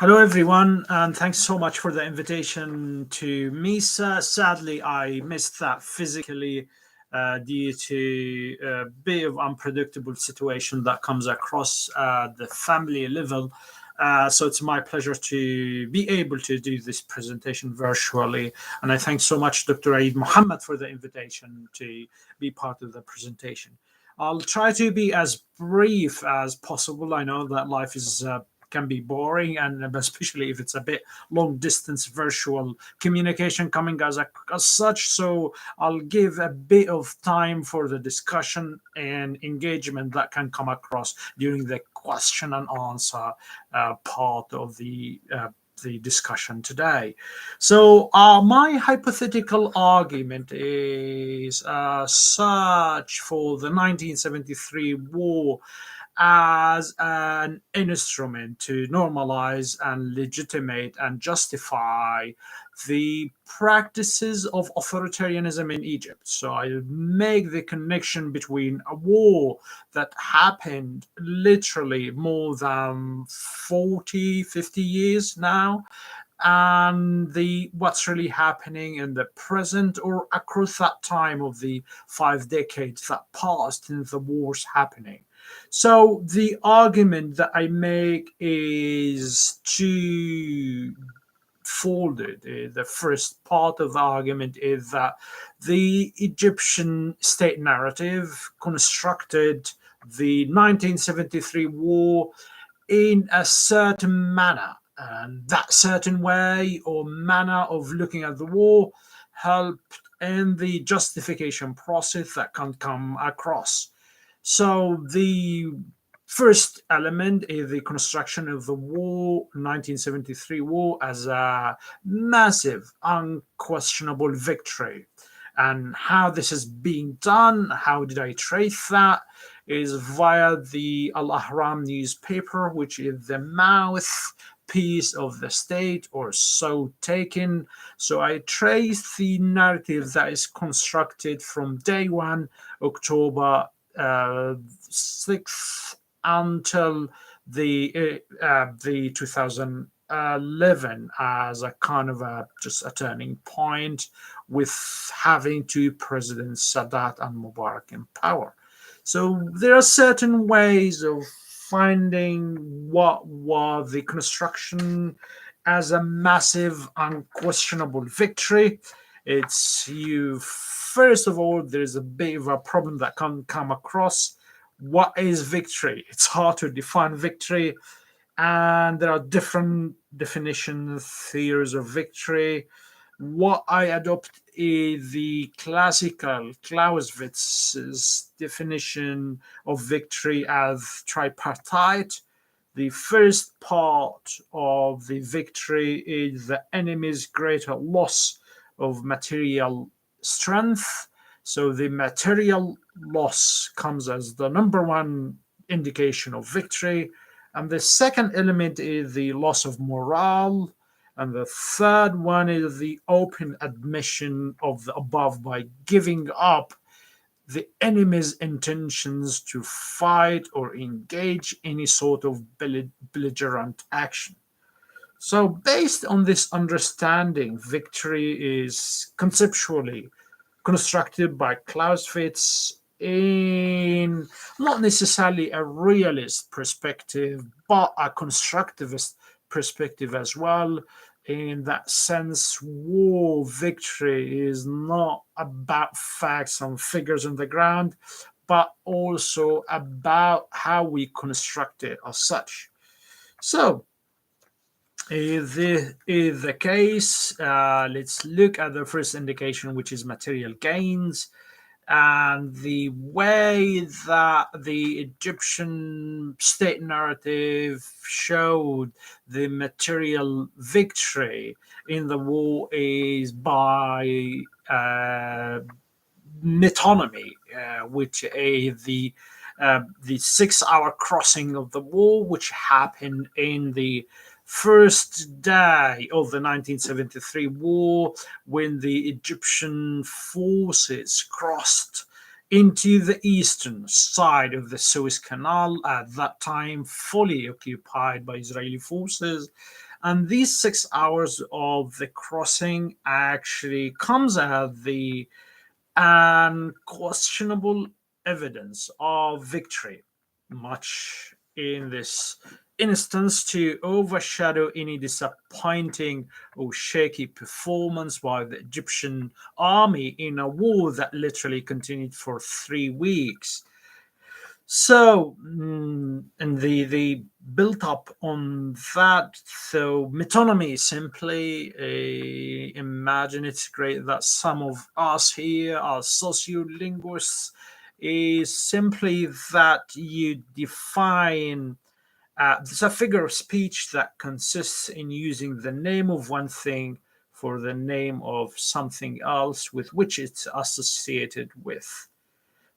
Hello, everyone, and thanks so much for the invitation to Misa. Sadly, I missed that physically due to a bit of unpredictable situation that comes across the family level. So it's my pleasure to be able to do this presentation virtually. And I thank so much Dr. Aid Muhammad for the invitation to be part of the presentation. I'll try to be as brief as possible. I know that life is can be boring, and especially if it's a bit long distance virtual communication coming as such. So I'll give a bit of time for the discussion and engagement that can come across during the question and answer part of the discussion today. So, my hypothetical argument is search for the 1973 war as an instrument to normalize and legitimate and justify the practices of authoritarianism in Egypt. So I make the connection between a war that happened literally more than 40, 50 years now, and the what's really happening in the present or across that time of the 5 decades that passed in the wars happening. So the argument that I make is two folded. The first part of the argument is that the Egyptian state narrative constructed the 1973 war in a certain manner. And that certain way or manner of looking at the war helped in the justification process that can come across. So the first element is the construction of the war, 1973 war, as a massive, unquestionable victory. And how this is being done, how did I trace that, is via the Al Ahram newspaper, which is the mouthpiece of the state, or so taken. So I trace the narrative that is constructed from day one, October 6th, until the 2011, as a kind of a just a turning point, with having two presidents, Sadat and Mubarak, in power. So there are certain ways of finding what was the construction as a massive, unquestionable victory. It's you, first of all, there's a bit of a problem that can come across. What is victory? It's hard to define victory, and there are different definitions, theories of victory. What I adopt is the classical Clausewitz's definition of victory as tripartite. The first part of the victory is the enemy's greater loss of material strength. So the material loss comes as the number one indication of victory. And the second element is the loss of morale. And the third one is the open admission of the above by giving up the enemy's intentions to fight or engage any sort of belligerent action. So, based on this understanding, victory is conceptually constructed by Clausewitz in not necessarily a realist perspective, but a constructivist perspective as well. In that sense, war victory is not about facts and figures on the ground, but also about how we construct it as such. So, is the case, let's look at the first indication, which is material gains, and the way that the Egyptian state narrative showed the material victory in the war is by metonymy, which is the 6 hour crossing of the war, which happened in the first day of the 1973 war, when the Egyptian forces crossed into the eastern side of the Suez Canal, at that time fully occupied by Israeli forces. And these 6 hours of the crossing actually comes at the unquestionable evidence of victory, much in this instance to overshadow any disappointing or shaky performance by the Egyptian army in a war that literally continued for 3 weeks. So, and the built up on that. So, metonymy simply imagine it's great that some of us here are sociolinguists. Is simply that you define. It's a figure of speech that consists in using the name of one thing for the name of something else with which it's associated with.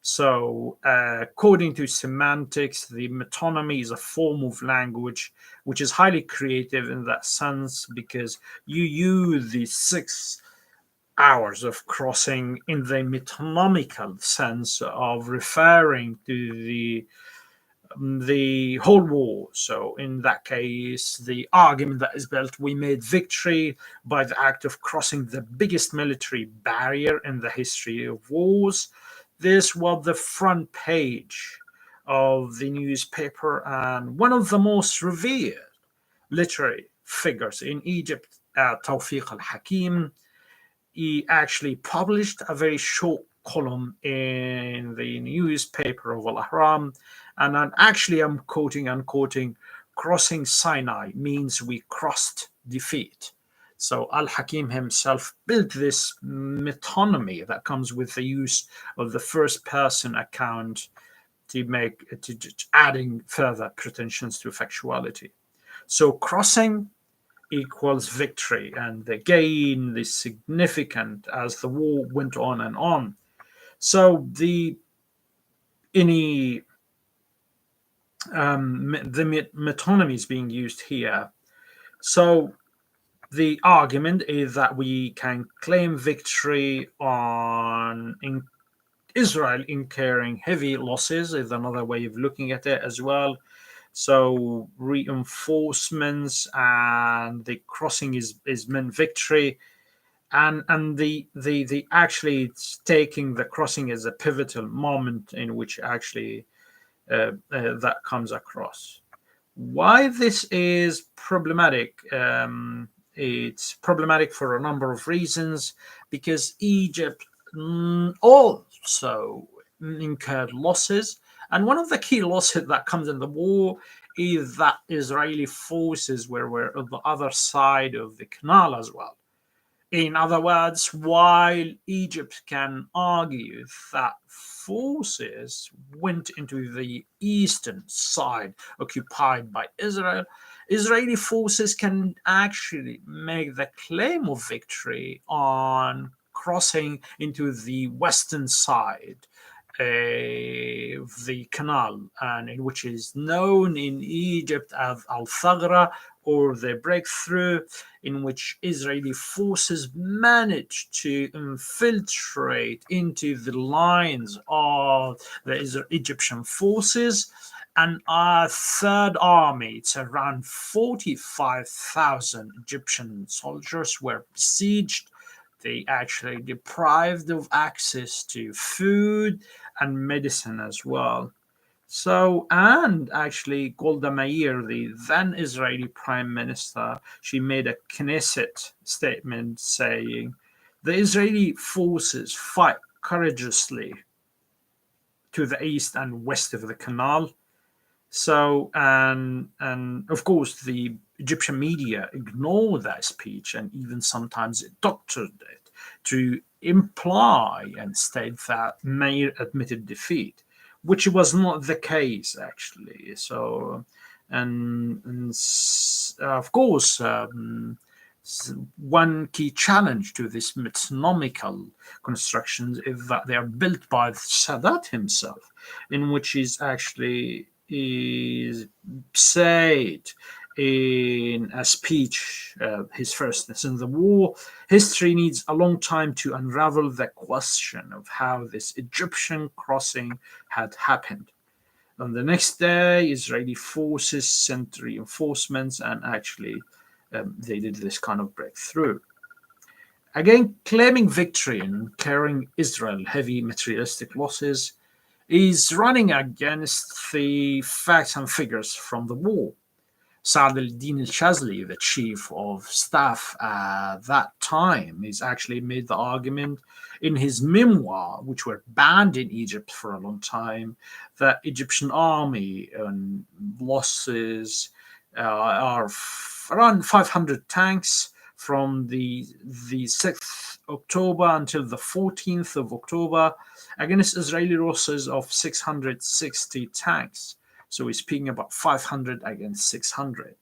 So, according to semantics, the metonymy is a form of language which is highly creative in that sense because you use the 6 hours of crossing in the metonymical sense of referring to the whole war. So, in that case, the argument that is built, we made victory by the act of crossing the biggest military barrier in the history of wars. This was the front page of the newspaper and one of the most revered literary figures in Egypt, Tawfiq al Hakim. He actually published a very short column in the newspaper of Al Ahram, and I'm quoting, unquoting, crossing Sinai means we crossed defeat. So Al Hakim himself built this metonymy that comes with the use of the first person account to make to adding further pretensions to factuality. So crossing equals victory, and the gain is significant as the war went on and on. So the any the metonymy is being used here. So the argument is that we can claim victory on in Israel incurring heavy losses is another way of looking at it as well. So reinforcements and the crossing is meant victory, and the actually taking the crossing as a pivotal moment in which actually that comes across. Why this is problematic? It's problematic for a number of reasons because Egypt also incurred losses, and one of the key losses that comes in the war is that Israeli forces were on the other side of the canal as well. In other words, while Egypt can argue that forces went into the eastern side occupied by Israel, Israeli forces can actually make the claim of victory on crossing into the western side of the canal, and which is known in Egypt as Al Thagra, or the breakthrough, in which Israeli forces managed to infiltrate into the lines of the Egyptian forces. And our third army, it's around 45,000 Egyptian soldiers, were besieged. They actually deprived of access to food and medicine as well. So, and actually, Golda Meir, the then Israeli prime minister, she made a Knesset statement saying, the Israeli forces fight courageously to the east and west of the canal. So, and of course, the Egyptian media ignored that speech and even sometimes doctored it to imply and state that Meir admitted defeat, which was not the case actually. So, and of course, one key challenge to this metonymical constructions is that they are built by Sadat himself, in which is actually is said in a speech, his firstness in the war, history needs a long time to unravel the question of how this Egyptian crossing had happened. On the next day, Israeli forces sent reinforcements and actually they did this kind of breakthrough. Again, claiming victory and incurring Israel heavy materialistic losses is running against the facts and figures from the war. Saad al-Din al-Shazli, the chief of staff at that time, is actually made the argument in his memoir, which were banned in Egypt for a long time, that Egyptian army and losses are around 500 tanks from the 6th October until the 14th of October against Israeli losses of 660 tanks. So we're speaking about 500 against 600.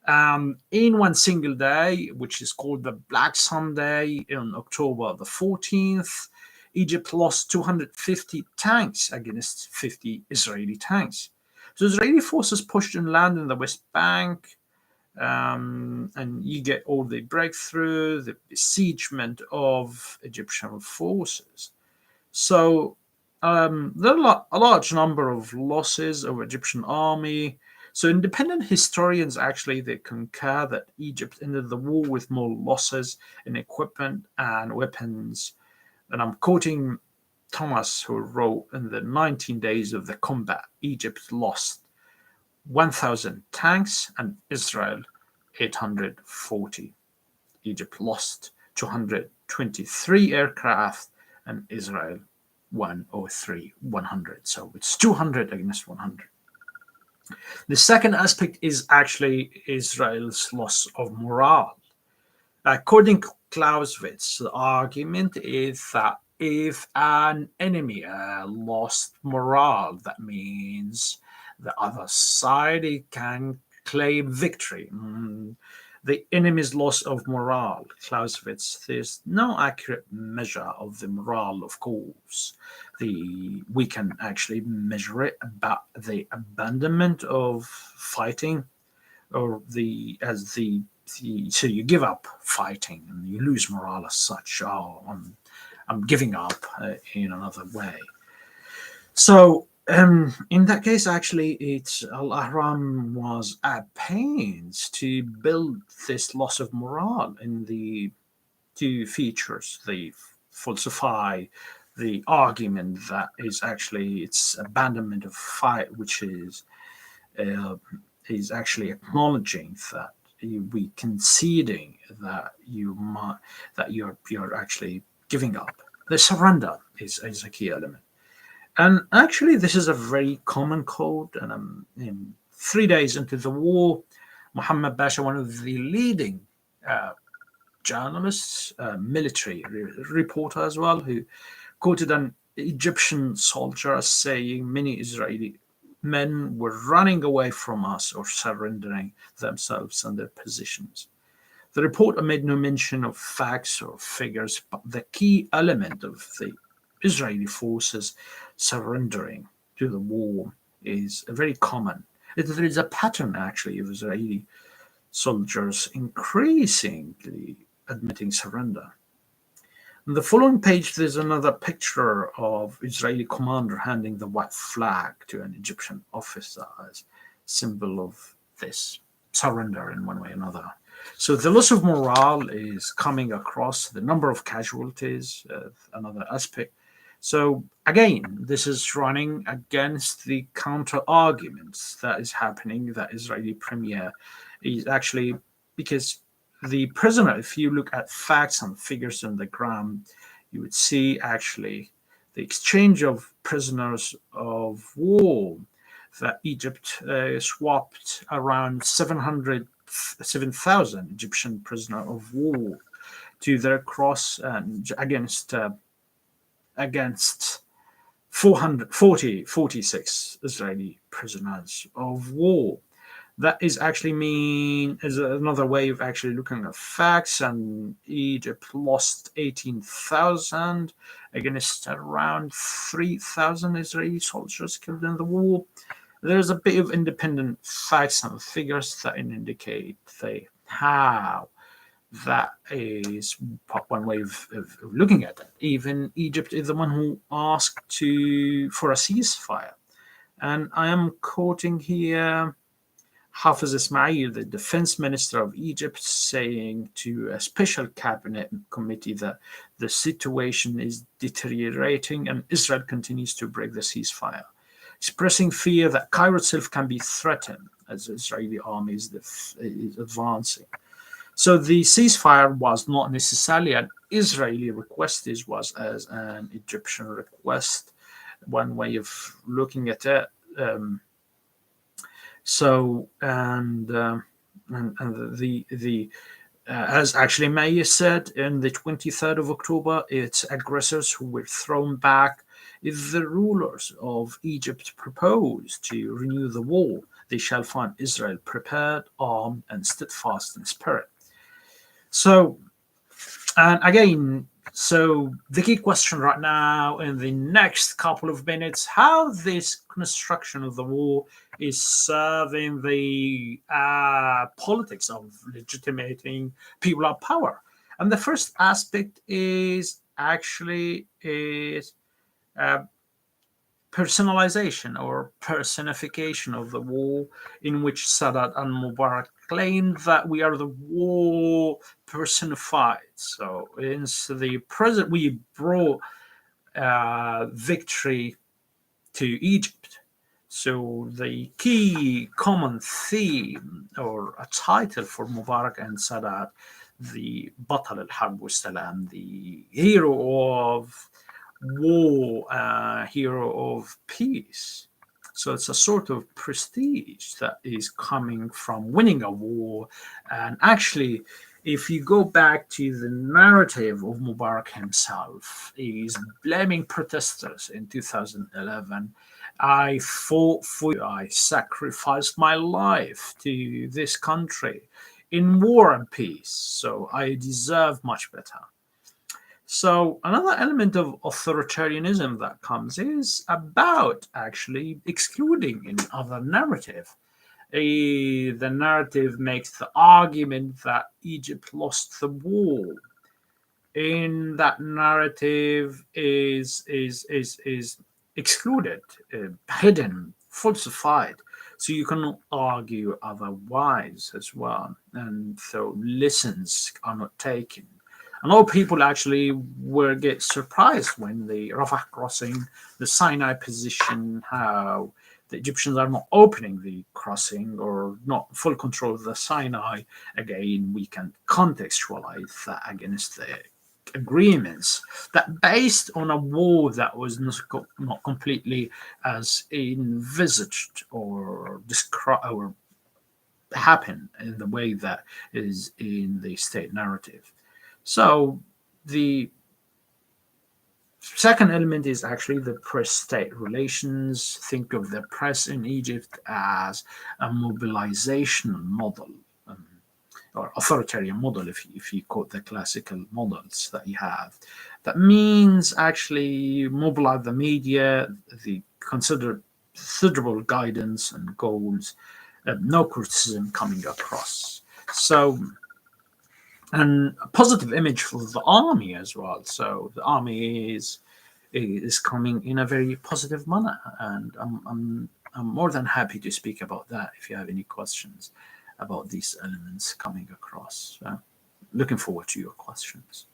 In one single day, which is called the Black Sunday, on October the 14th, Egypt lost 250 tanks against 50 Israeli tanks. So Israeli forces pushed inland in the West Bank, and you get all the breakthrough, the besiegement of Egyptian forces. So there are a large number of losses of Egyptian army. So independent historians actually they concur that Egypt ended the war with more losses in equipment and weapons. And I'm quoting Thomas, who wrote, in the 19 days of the combat, Egypt lost 1,000 tanks and Israel 840. Egypt lost 223 aircraft and Israel 100. So it's 200 against 100. The second aspect is actually Israel's loss of morale. According to Clausewitz, the argument is that if an enemy lost morale, that means the other side can claim victory. The enemy's loss of morale, Clausewitz, there's no accurate measure of the morale, of course. We can actually measure it about the abandonment of fighting, or so you give up fighting and you lose morale as such. Oh, I'm giving up in another way. So in that case, actually, Al-Ahram was at pains to build this loss of morale in the two features. They falsify the argument that is actually its abandonment of fight, which is actually acknowledging that we conceding that you're actually giving up. The surrender is a key element. And actually, this is a very common code. And in 3 days into the war, Muhammad Pasha, one of the leading journalists, military reporter as well, who quoted an Egyptian soldier as saying many Israeli men were running away from us or surrendering themselves and their positions. The report made no mention of facts or figures, but the key element of the Israeli forces surrendering to the war is very common. There is a pattern, actually, of Israeli soldiers increasingly admitting surrender. On the following page, there's another picture of Israeli commander handing the white flag to an Egyptian officer as symbol of this surrender in one way or another. So the loss of morale is coming across, the number of casualties, another aspect. So again, this is running against the counter arguments that is happening, that Israeli premier is actually, because the prisoner, if you look at facts and figures on the ground, you would see actually the exchange of prisoners of war that Egypt swapped around 7,000 Egyptian prisoner of war to their cross against 46 Israeli prisoners of war. That is another way of actually looking at facts. And Egypt lost 18,000 against around 3,000 Israeli soldiers killed in the war. There's a bit of independent facts and figures that indicate how that is one way of looking at it. Even Egypt is the one who asked for a ceasefire. And I am quoting here Hafiz Ismail, the defense minister of Egypt, saying to a special cabinet committee that the situation is deteriorating and Israel continues to break the ceasefire, expressing fear that Cairo itself can be threatened as the Israeli army is advancing. So the ceasefire was not necessarily an Israeli request, it was as an Egyptian request, one way of looking at it. So and the as actually May said, in the 23rd of October, its aggressors who were thrown back, if the rulers of Egypt propose to renew the war, they shall find Israel prepared, armed, and steadfast in spirit. So, and again, so the key question right now in the next couple of minutes, how this construction of the war is serving the politics of legitimating people of power. And the first aspect is actually is uh, personalization or personification of the war, in which Sadat and Mubarak claimed that we are the war personified. So in the present, we brought victory to Egypt. So the key common theme or a title for Mubarak and Sadat, the Batal al-Harb wa Salam, the hero of war, hero of peace. So it's a sort of prestige that is coming from winning a war. And actually, if you go back to the narrative of Mubarak himself, he's blaming protesters in 2011. I fought for you, I sacrificed my life to this country in war and peace, so I deserve much better. So another element of authoritarianism that comes is about actually excluding in other narrative. The narrative makes the argument that Egypt lost the war. In that narrative is excluded, hidden, falsified. So you cannot argue otherwise as well, and so lessons are not taken. A lot of people actually were get surprised when the Rafah crossing, the Sinai position, how the Egyptians are not opening the crossing or not full control of the Sinai. Again, we can contextualize that against the agreements that based on a war that was not completely as envisaged or described or happen in the way that is in the state narrative. So the second element is actually the press-state relations. Think of the press in Egypt as a mobilization model, or authoritarian model, if you quote the classical models that you have. That means actually mobilize the media, the considerable guidance and goals, no criticism coming across. So, and a positive image for the army as well. So the army is coming in a very positive manner, and I'm more than happy to speak about that if you have any questions about these elements coming across. Looking forward to your questions.